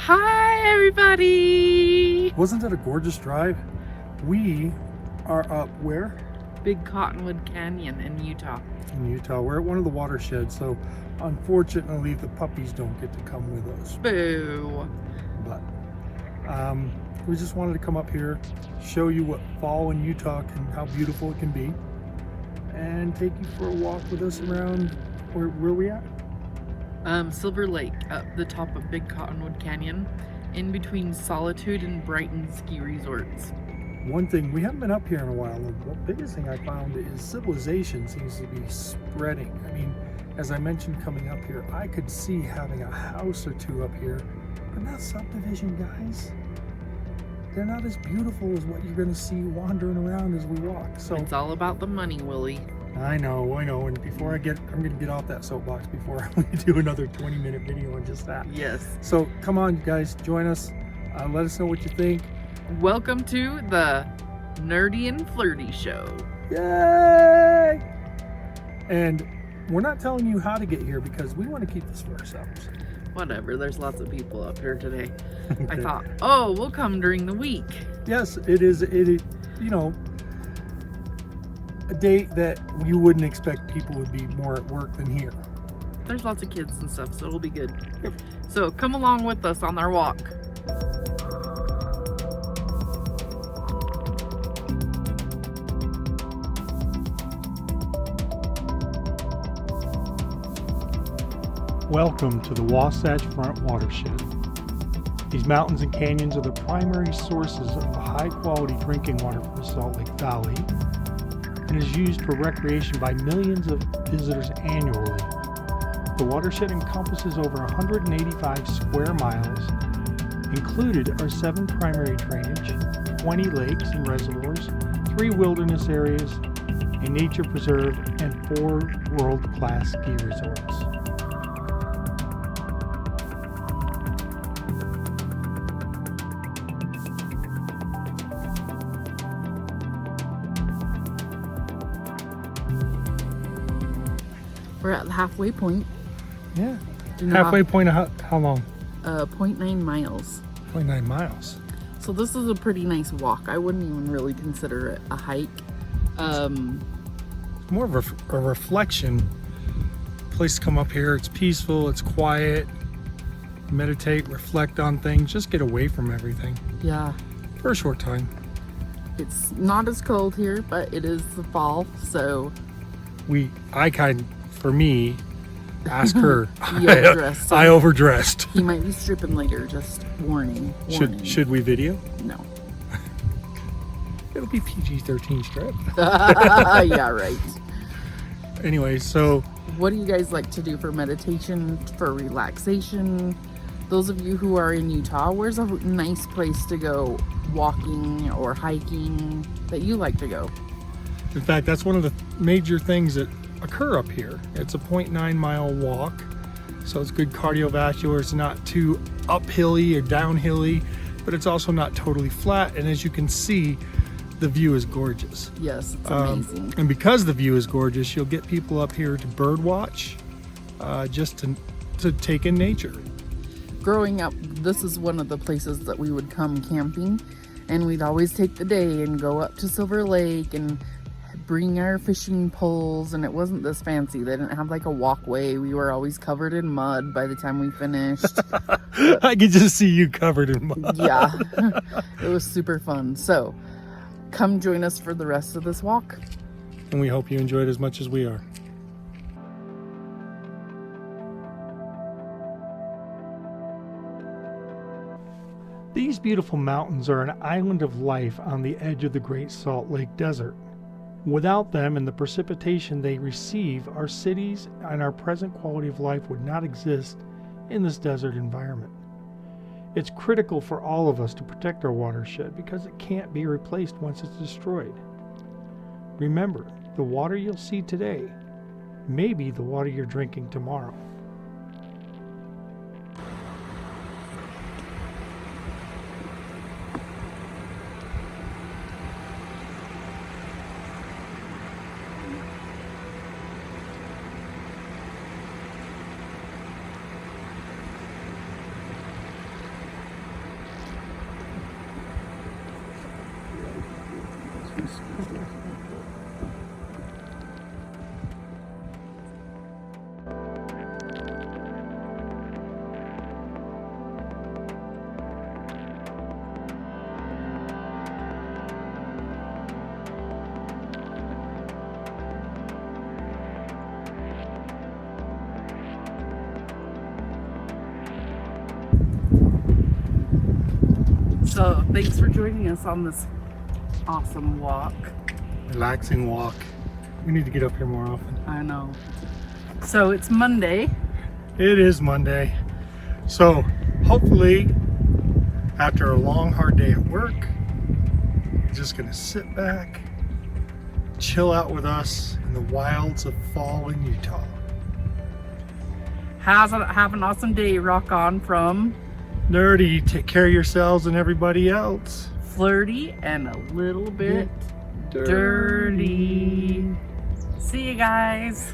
Hi everybody! Wasn't that a gorgeous drive? We are up where? Big Cottonwood Canyon in Utah. In Utah. We're at one of the watersheds, so unfortunately the puppies don't get to come with us. Boo! But we just wanted to come up here, show you what fall in Utah can, how beautiful it can be, and take you for a walk with us around where we at? Silver Lake, up the top of Big Cottonwood Canyon, in between Solitude and Brighton ski resorts. One thing, we haven't been up here in a while. The biggest thing I found is civilization seems to be spreading. I mean, as I mentioned coming up here, I could see having a house or two up here, but not subdivision, guys. They're not as beautiful as what you're going to see wandering around as we walk. So It's all about the money, Willie. I know. And before I'm going to get off that soapbox before we do another 20-minute video on just that. Yes. So come on, guys, join us. Let us know what you think. Welcome to the Nerdy and Flirty Show. Yay! And we're not telling you how to get here because we want to keep this for ourselves. Whatever, there's lots of people up here today. Okay. I thought, oh, we'll come during the week. Yes, it is, you know, a date that you wouldn't expect people would be more at work than here. There's lots of kids and stuff, so it'll be good. So come along with us on our walk. Welcome to the Wasatch Front Watershed. These mountains and canyons are the primary sources of the high-quality drinking water from the Salt Lake Valley and is used for recreation by millions of visitors annually. The watershed encompasses over 185 square miles. Included are 7 primary drainage, 20 lakes and reservoirs, 3 wilderness areas, a nature preserve, and 4 world-class ski resorts. We're at the halfway point. Yeah. Do you know Halfway point of how long? 0.9 miles. 0.9 miles. So this is a pretty nice walk. I wouldn't even really consider it a hike. More of a reflection. Place to come up here. It's peaceful. It's quiet. Meditate, reflect on things. Just get away from everything Yeah, for a short time. it's not as cold here, but it is the fall, so For me, ask her. you overdressed. I overdressed. He might be stripping later, just warning. Should we video? No. It'll be PG-13 strip. Yeah, right. Anyway, so What do you guys like to do for meditation, for relaxation? Those of you who are in Utah, where's a nice place to go walking or hiking that you like to go? in fact, that's one of the major things that occur up here. It's a 0.9 mile walk, so it's good cardiovascular. It's not too uphilly or downhilly, but it's also not totally flat. And as you can see, the view is gorgeous. Yes, it's amazing. And because the view is gorgeous, you'll get people up here to bird watch, just to take in nature. Growing up, this is one of the places that we would come camping, and we'd always take the day and go up to Silver Lake and bring our fishing poles, and it wasn't this fancy. They didn't have like a walkway. We were always covered in mud by the time we finished. I could just see you covered in mud. Yeah, it was super fun. So come join us for the rest of this walk. And we hope you enjoy it as much as we are. These beautiful mountains are an island of life on the edge of the Great Salt Lake Desert. Without them and the precipitation they receive, our cities and our present quality of life would not exist in this desert environment. It's critical for all of us to protect our watershed because it can't be replaced once it's destroyed. Remember, the water you'll see today may be the water you're drinking tomorrow. So thanks for joining us on this awesome walk. Relaxing walk. We need to get up here more often. I know. So it's Monday. It is Monday. So hopefully after a long hard day at work, you're just gonna sit back, chill out with us in the wilds of fall in Utah. Have an awesome day. Rock on from Nerdy, take care of yourselves and everybody else. Flirty and a little bit dirty. See you guys.